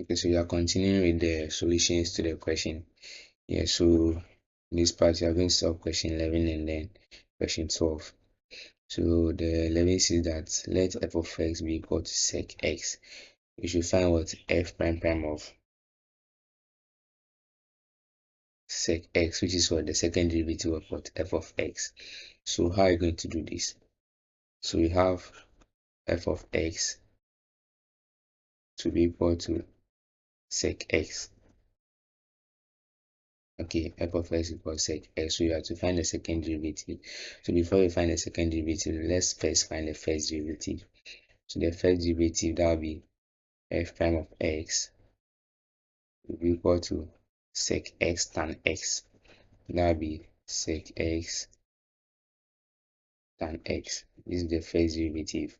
Okay, so you are continuing with the solutions to the question. Yeah, so in this part you are going to solve question 11 and then question 12. So the 11 says that let f of x be equal to sec x. You should find what f prime prime of sec x, which is what the second derivative of what f of x. So how are you going to do this? So we have f of x to be equal to sec x. Okay, f of x equals sec x. So you have to find the second derivative. So before you find the second derivative, let's first find the first derivative. So the first derivative, that will be f prime of x will be equal to sec x tan x. That will be sec x tan x. This is the first derivative.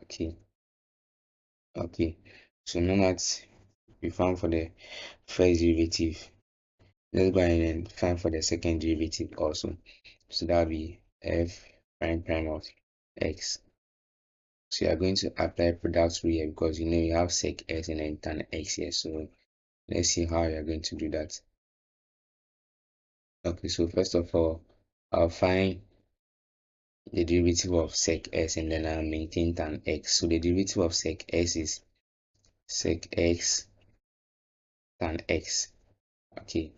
Okay. Okay. So now that we found for the first derivative, let's go ahead and find for the second derivative also. So that will be f prime prime of x. So you are going to apply product rule here because you know you have sec x and then tan x here. So let's see how you are going to do that. Okay, so first of all, I'll find the derivative of sec x and then I'll maintain tan x. So the derivative of sec x is sec x tan x. Okay,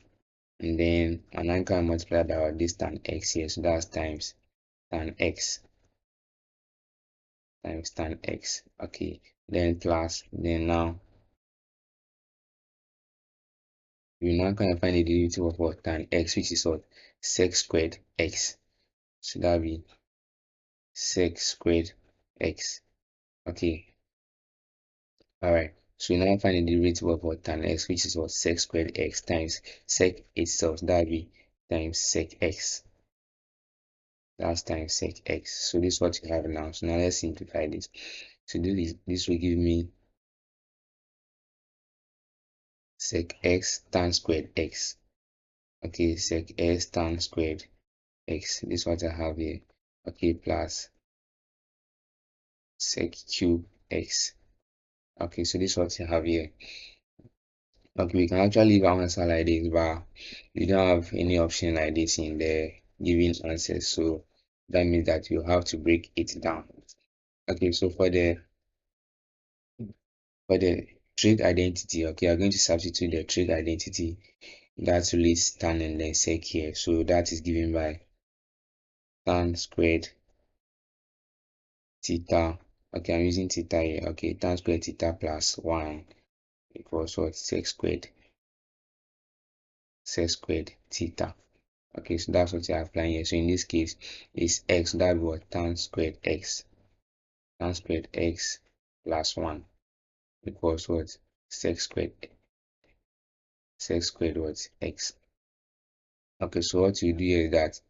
and then I'm going to multiply by this tan x here. So that's times tan x times tan x. Okay, then plus, then now we're now going to find the derivative of what tan x, which is what sec squared x. So that'll be sec squared x. Okay, all right. So we now find the derivative of what tan x, which is what sec squared x times sec itself. That'll be times sec x. That's times sec x. So this is what you have now. So now let's simplify this. So this will give me sec x tan squared x. Okay, sec x tan squared x. This is what I have here. Okay, plus sec cube x. Okay, so this is what you have here. Okay, we can actually leave our answer like this, but we don't have any option like this in the given answers. So that means that you have to break it down. Okay, so for the trig identity, okay, I'm going to substitute the trig identity that relates tan and then sec here. So that is given by tan squared theta. Okay, I'm using theta here. Okay, tan squared theta plus 1 equals what? Sec squared theta. Okay, so that's what you're applying here. So in this case, it's x, so that will be what? Tan squared x plus 1 equals what? Sec squared, sec squared what? X. Okay, so what you do here is that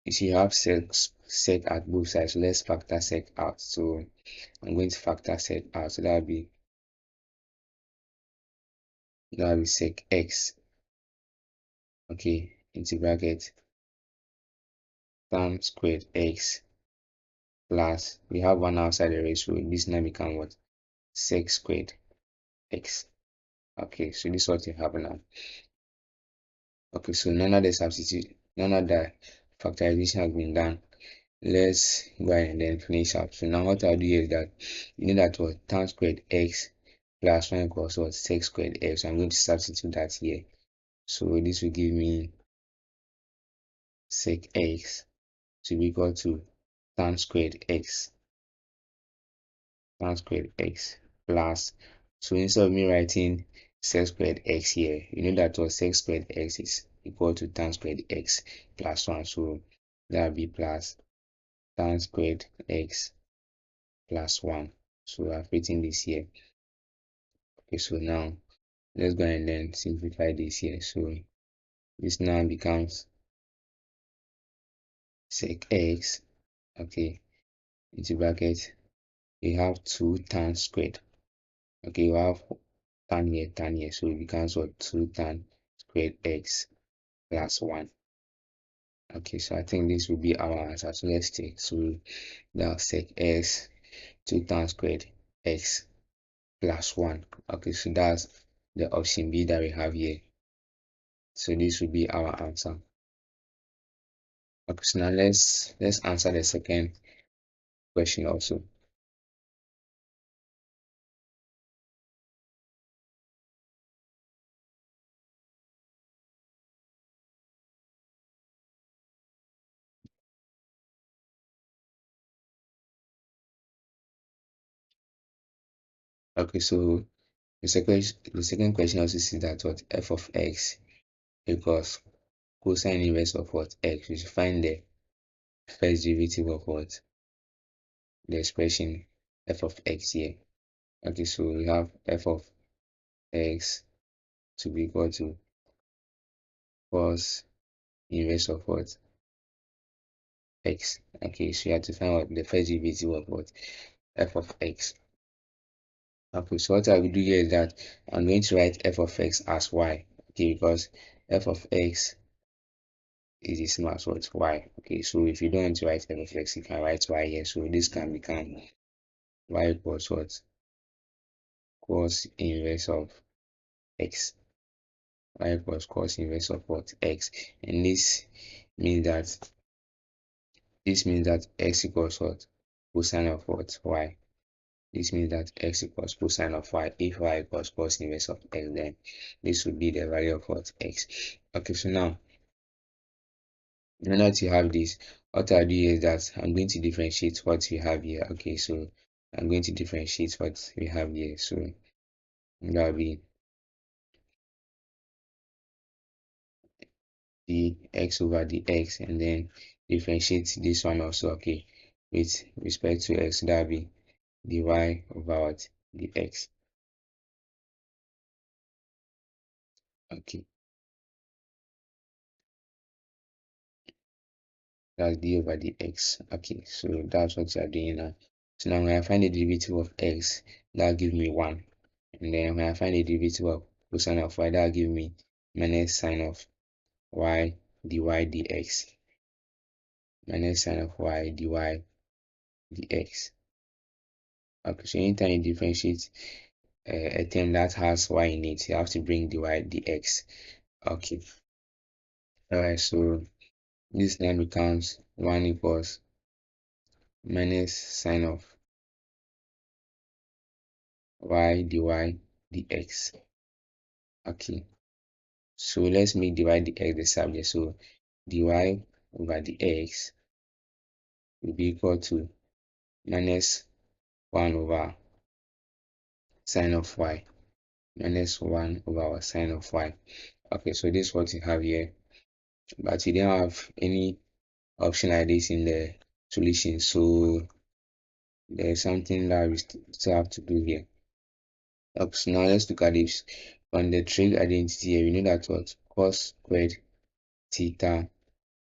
you see you have sec at both sides, so let's factor sec out. So I'm going to factor sec out, so that'll be sec x, okay, into bracket tan squared x plus, we have one outside the ratio, this now become what? Sec squared x. Okay, so this is what you have now. Okay, so none of the factorization has been done. Let's go ahead and then finish up. So now what I'll do is that you know that what tan squared x plus 1 equals what sec squared x. So I'm going to substitute that here. So this will give me sec x to be equal to tan squared x plus, so instead of me writing sec squared x here, you know that what sec squared x is equal to tan squared x plus 1. So that will be plus tan squared x plus 1. So I've written this here. Okay, so now let's go and then simplify this here. So this now becomes sec x, okay, into bracket, we have 2 tan squared. Okay, we have tan here, so it becomes what? 2 tan squared x plus 1. Okay, so I think this will be our answer. So let's take, so that's sec x 2 tan squared x plus 1. Okay, so that's the option B that we have here. So this will be our answer. Okay, so now let's answer the second question also. Okay, so the second question also says that what f of x equals cosine inverse of what x. We should find the first derivative of what the expression f of x here. Okay, so we have f of x to be equal to cos inverse of what x. Okay, so you have to find what the first derivative of what f of x. Okay, so what I will do here is that I'm going to write f of x as y. Okay, because f of x is the same as what y. Okay, so if you don't want to write f of x, you can write y here. So this can become y equals what cos inverse of x. Y equals cos inverse of what x, and this means that x equals what cosine of what y. This means that x equals cosine of y. If y equals cos inverse of x, then this would be the value of what x. Okay, so now in order to have this, what I'll do is that I'm going to differentiate what we have here. Okay, so I'm going to differentiate what we have here. So that'll be the x over the x, and then differentiate this one also. Okay, with respect to x, that'll be the y over what the x. Okay, that's d over the x. Okay, so that's what you are doing now. So now when I find the derivative of x, that'll give me 1. And then when I find the derivative of cosine of y, that'll give me minus sine of y dy dx. Minus sine of y dy dx. Okay, so anytime you differentiate a term that has y in it, you have to bring dy dx. Okay, alright, so this now becomes 1 equals minus sine of y dy dx. Okay, so let's make dy dx the subject. So dy over the x will be equal to minus 1 over sine of y, minus 1 over our sine of y. Okay, so this is what you have here, but you don't have any option like this in the solution, so there's something that we still have to do here. Okay, so now let's look at this. On the trig identity here, we know that what cos squared theta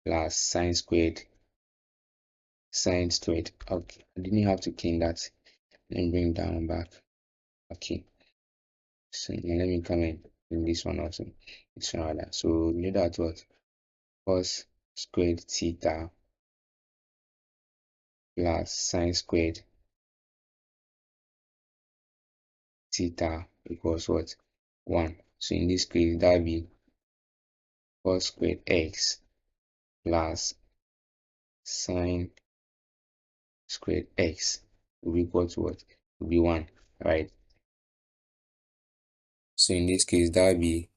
plus sine squared. Okay, I didn't have to clean that. Let me bring down back. Okay, so now let me come in this one also. This one like that. So we know that what cos squared theta plus sine squared theta equals what 1. So in this case that be cos squared x plus sine squared x will be equal to what will be 1, right? So in this case that will be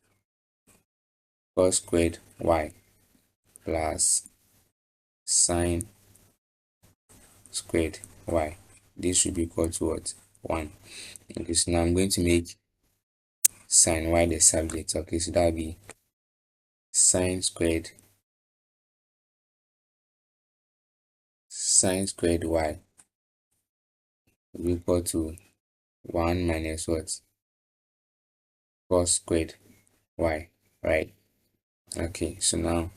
cos squared y plus sine squared y. This should be equal to what 1. Okay, so now I'm going to make sine y the subject. Okay, so that will be sine squared y will be equal to 1 minus what cos squared y, right? Okay, so now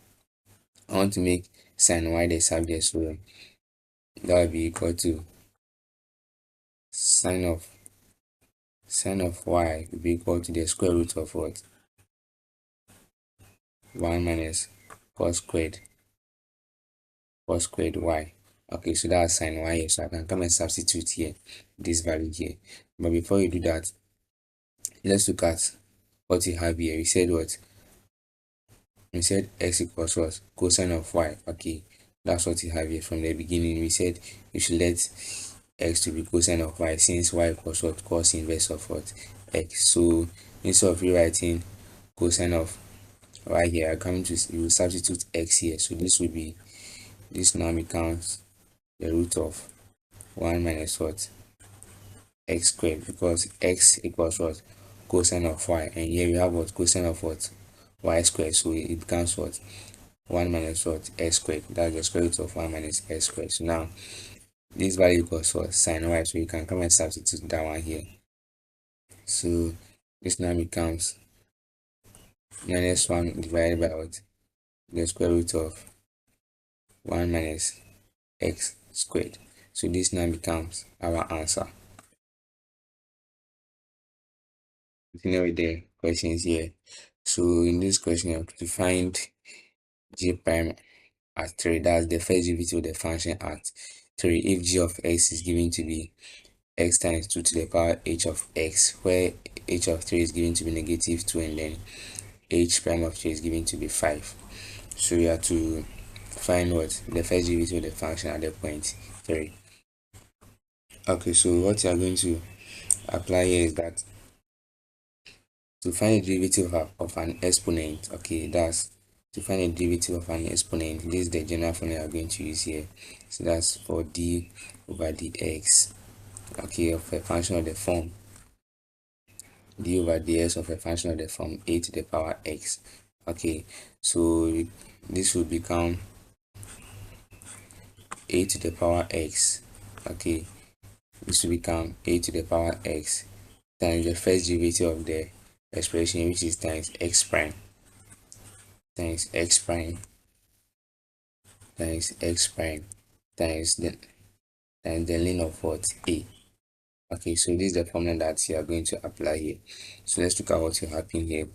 I want to make sine y the subject, so that will be equal to sine of y will be equal to the square root of what 1 minus cos squared y. Okay, so that's sine y here. So I can come and substitute here this value here. But before you do that, let's look at what you have here. We said what? We said x equals what? Cosine of y. Okay, that's what you have here from the beginning. We said you should let x to be cosine of y since y equals what? Cos inverse of what? X. So instead of rewriting cosine of y here, I'm coming to you will substitute x here. So this now becomes the root of 1 minus what? X squared, because x equals what? Cosine of y, and here we have what? Cosine of what? Y squared. So it becomes what? 1 minus what? S squared. That's the square root of 1 minus S squared. So now this value equals what? Sine y. So you can come and substitute that one here. So this now becomes minus 1 divided by what? The square root of 1 minus x squared. So this now becomes our answer. Continue with the questions here. So in this question, you have to find g prime at 3. That's the first derivative of the function at 3. If g of x is given to be x times 2 to the power h of x, where h of 3 is given to be negative 2, and then h prime of 3 is given to be 5. So we have to find what? The first derivative of the function at the point 3. Okay, so what you are going to apply here is that to find the derivative of an exponent, okay, that's to find the derivative of an exponent. This is the general formula we are going to use here. So that's for d over dx, okay, of a function of the form d over ds of a function of the form a to the power x. Okay, so this will become a to the power x. Okay, this will become a to the power x times the first derivative of the expression, which is times x prime times x prime times x prime times the ln of what? A. Okay, so this is the formula that you are going to apply here. So let's look at what you have in here.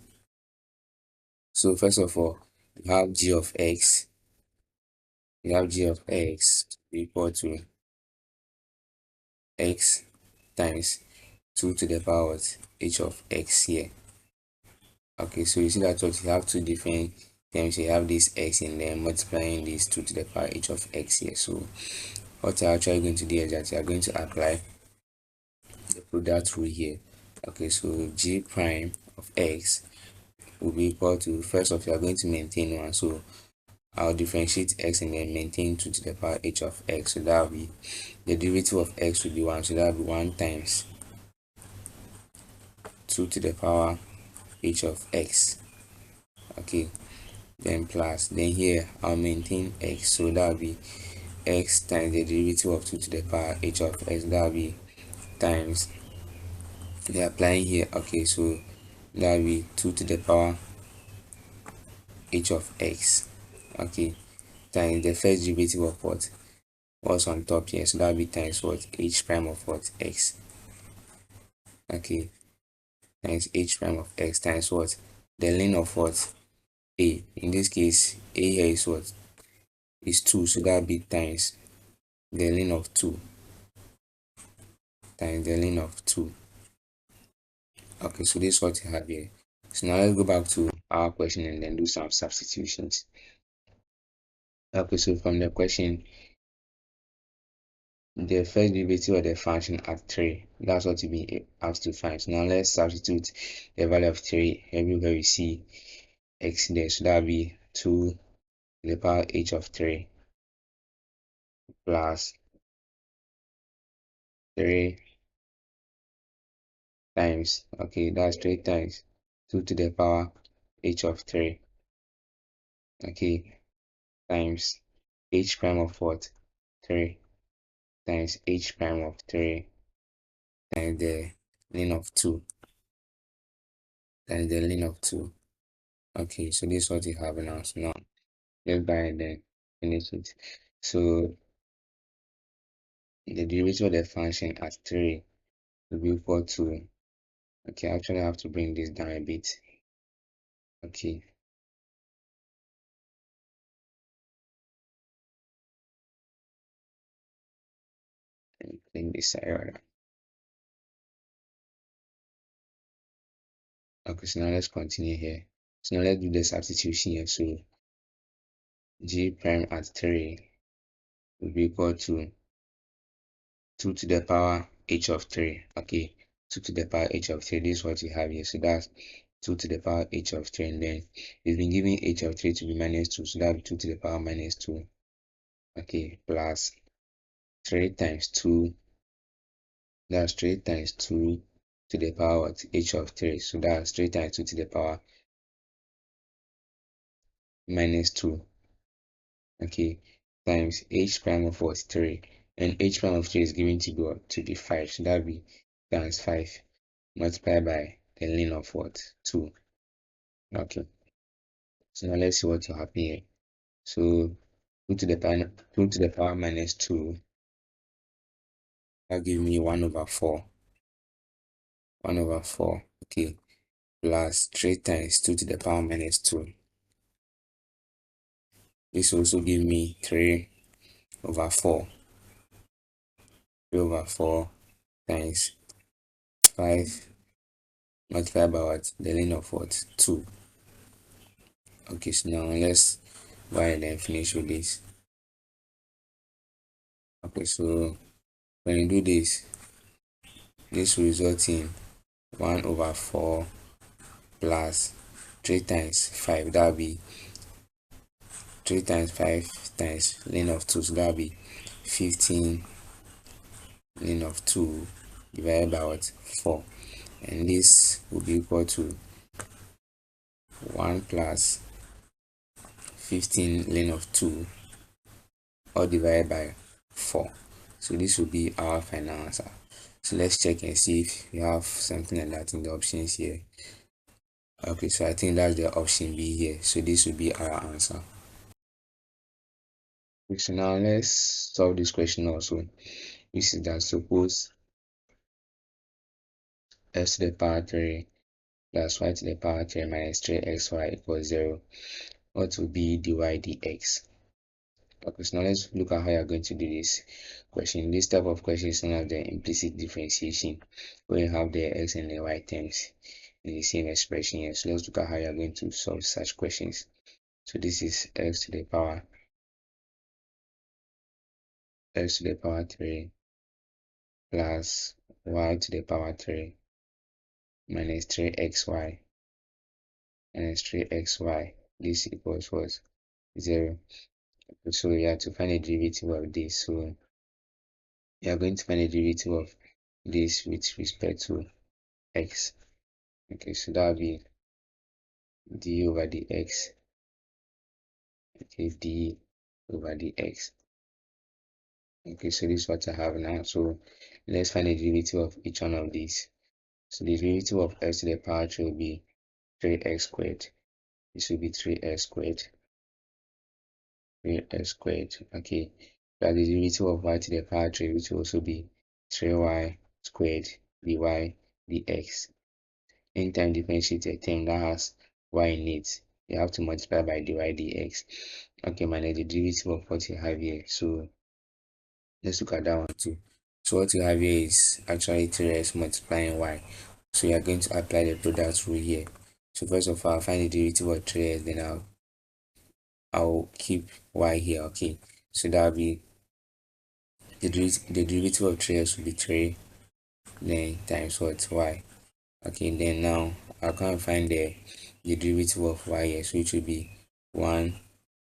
So first of all, you have g of x. You have g of x equal to x times 2 to the power of h of x here. Okay, so you see that what you have two different terms. You have this x and then multiplying this 2 to the power h of x here. So what you're actually going to do is that you are going to apply the product rule here. Okay, so g prime of x will be equal to, first of all, you are going to maintain 1. So I'll differentiate x and then maintain 2 to the power h of x. So that will be the derivative of x will be 1. So that will be 1 times 2 to the power h of x. Okay, then plus, then here I'll maintain x. So that will be x times the derivative of 2 to the power h of x. That will be times, they are applying here. Okay, so that will be 2 to the power h of x. Okay, times the first derivative of what? What's on top here? So that will be times what? H prime of what? X. Okay, times h prime of x times what? The ln of what? A. In this case, a here is what? Is 2. So that will be times the ln of 2 times the ln of 2. Okay, so this is what you have here. So now let's go back to our question and then do some substitutions. Okay, so from the question, the first derivative of the function at 3, that's what you be asked to find. So now let's substitute the value of 3 everywhere we see x there. So that will be 2 to the power h of 3 plus 3 times, okay, that's 3 times 2 to the power h of 3, okay, times h prime of what? 3 times h prime of 3 times the ln of 2 times the ln of 2. Okay, so this is what you have now. So now let's go ahead and finish it. So the derivative of the function at 3 will be equal to, okay, I actually have to bring this down a bit. Okay, in this side rather. Okay, so now let's continue here. So now let's do the substitution here. So g prime at 3 will be equal to 2 to the power h of 3. Okay, 2 to the power h of 3. This is what we have here. So that's 2 to the power h of 3. And then it's been given h of 3 to be minus 2. So that will be 2 to the power minus 2. Okay, plus 3 times 2. That's 3 times 2 to the power what? H of 3. So that's 3 times 2 to the power minus 2. Okay, times h prime of what? 3. And h prime of 3 is given to be what? To be 5. So that will be times 5 multiplied by the length of what? 2. Okay, so now let's see what will happen here. So 2 to the power minus 2, that give me 1 over 4. 1 over 4. Okay, plus 3 times 2 to the power minus 2. This also give me 3 over 4. 3 over 4 times 5 multiplied by what? The length of what? 2. Okay, so now let's go ahead and finish with this. Okay, so when you do this, this will result in 1 over 4 plus 3 times 5. That will be 3 times 5 times length of 2. So that will be 15 length of 2 divided by what? 4. And this will be equal to 1 plus 15 length of 2 all divided by 4. So this will be our final answer. So let's check and see if we have something like that in the options here. Okay, so I think that's the option B here. So this will be our answer. Okay, so now let's solve this question also. This is that suppose x to the power 3 plus y to the power 3 minus 3xy equals 0. What will be dy dx? Okay, so now let's look at how you're going to do this question. This type of question is known as the implicit differentiation, where you have the x and the y terms in the same expression here. So let's look at how you're going to solve such questions. So this is x to the power 3 plus y to the power 3 minus 3xy minus 3xy. This equals what? 0. So we have to find a derivative of this. So we are going to find a derivative of this with respect to x. Okay, so that will be d over dx. Okay, d over dx. Okay, so this is what I have now. So let's find the derivative of each one of these. So the derivative of x to the power 3 will be 3x squared. This will be 3x squared. 3x squared. Okay, but the derivative of y to the power 3, which will also be 3y squared dy dx. Anytime differentiate a term that has y in it, you have to multiply by dy dx. Okay, minus the derivative of what you have here. So let's look at that one too. So what you have here is actually 3x multiplying y. So you are going to apply the product rule here. So first of all, I'll find the derivative of 3x, then I'll keep y here. Okay, so that'll be the derivative of 3x will be 3 then times what? Y. Okay, then now I can't find the derivative of y here, so it will be 1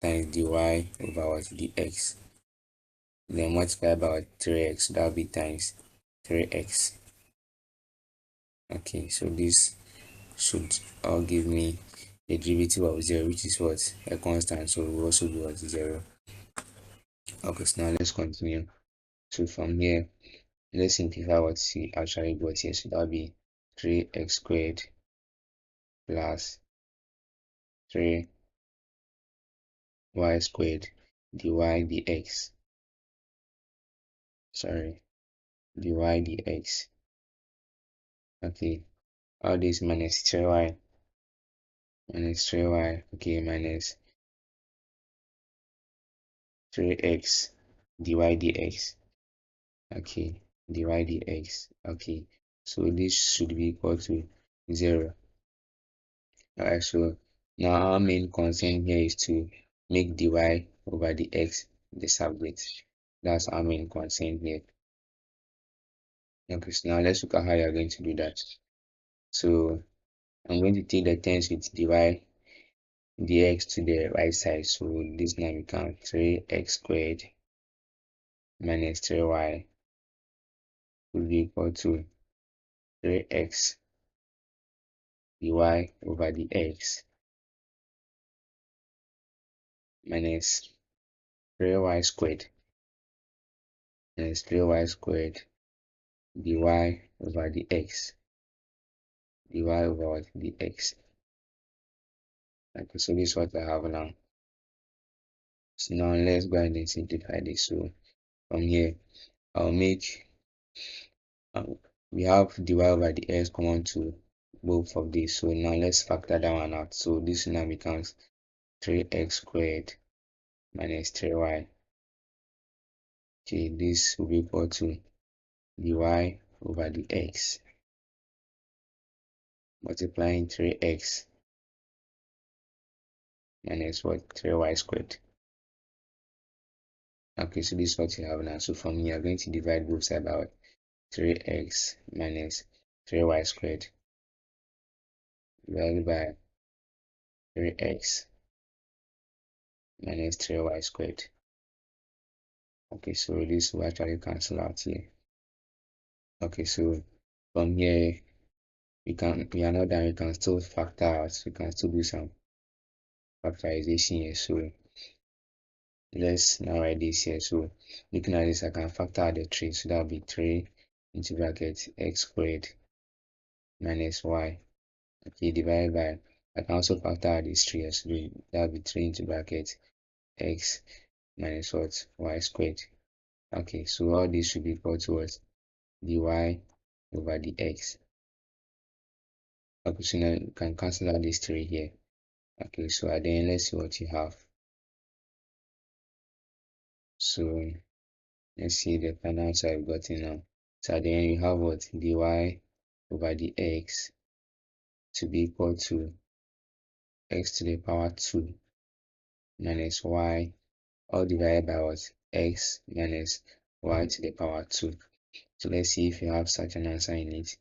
times dy over what? Dx. Then multiply by 3x, so that will be times 3x. Okay, so this should all give me the derivative of 0, which is what? A constant, so it will also be what? 0. Okay, so now let's continue. So from here, let's simplify what we actually got here. So that will be 3x squared plus 3y squared dy dx. Sorry, dy dx. Okay, all this minus 3y minus 3y. Okay, minus 3x dy dx. Okay, dy dx. Okay, so this should be equal to 0. Alright, so now our main concern here is to make dy over dx the subgrid. That's our main concern here. Okay, so now let's look at how you're going to do that. So I'm going to take the terms with dy dx to the right side. So this now becomes 3x squared minus 3y will be equal to 3x dy over dx minus 3y squared minus 3y squared dy over dx dy over what? Dx. Okay, so this is what I have now. So now let's go ahead and simplify this. So from here, I'll make we have dy over dx common to both of these. So now let's factor that one out. So this now becomes 3x squared minus 3y. Okay, this will be equal to dy over dx multiplying 3x minus what? 3y squared. Okay, so this is what you have now. So from here, you're going to divide both sides by what? 3x minus 3y squared divided by 3x minus 3y squared. Okay, so this will actually cancel out here. Okay, so from here we are not done, we can still factor out, we can still do some factorization here. So let's now write this here. So looking at this, I can factor out the 3, so that will be 3 into bracket x squared minus y. Okay, divided by, I can also factor out this 3 as well. That will be 3 into bracket x minus what? Y squared. Okay, so all this should be equal to what? Dy over dx. Okay, so now you can cancel out this 3 here. Okay, so at the end, let's see what you have. So let's see the final answer I've gotten now. So at the end, you have what? Dy over dx to be equal to x to the power 2 minus y, all divided by what? X minus y to the power 2. So let's see if you have such an answer in it.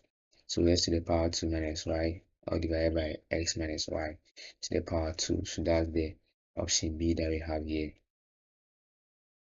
So x to the power 2 minus y, all divided by x minus y to the power 2. So that's the option B that we have here.